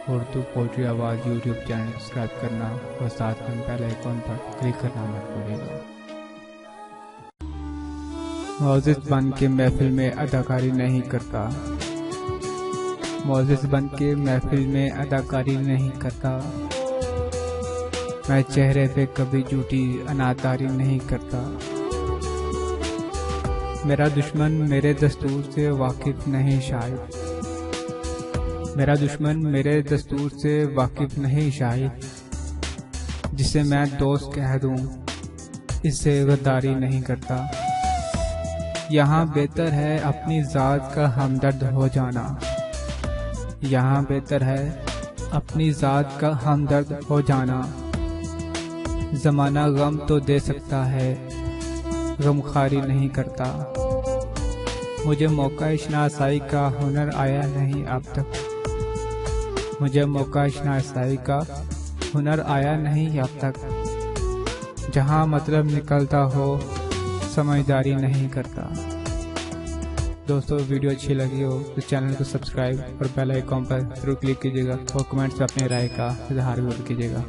Urdu poetry आवाज़ YouTube channel subscribe करना और साथ में बेल आइकॉन पर क्लिक करना मत भूलिएगा। मौजिज़ बन के महफिल में अदाकारी नहीं करता, मौजिज़ बन के महफिल में अदाकारी नहीं करता। मैं चेहरे पे कभी झूठी अनादारी नहीं करता। मेरा दुश्मन मेरे दस्तूर से वाकिफ नहीं शायद, मेरा दुश्मन मेरे दस्तूर से वाकिफ नहीं शायद। जिसे मैं दोस्त कह दूं इससे गद्दारी नहीं करता। यहाँ बेहतर है अपनी ज़ात का हमदर्द हो जाना, यहाँ बेहतर है अपनी ज़ात का हमदर्द हो जाना। ज़माना गम तो दे सकता है, गमखारी नहीं करता। मुझे मौका शनासाई का हुनर आया नहीं अब तक, मुझे मौका शनासाई का हुनर आया नहीं अब तक। जहाँ मतलब निकलता हो समझदारी नहीं करता। दोस्तों वीडियो अच्छी लगी हो तो चैनल को सब्सक्राइब और बेल आइकॉन पर जरूर क्लिक कीजिएगा और कमेंट्स में अपनी राय का इजहार जरूर कीजिएगा।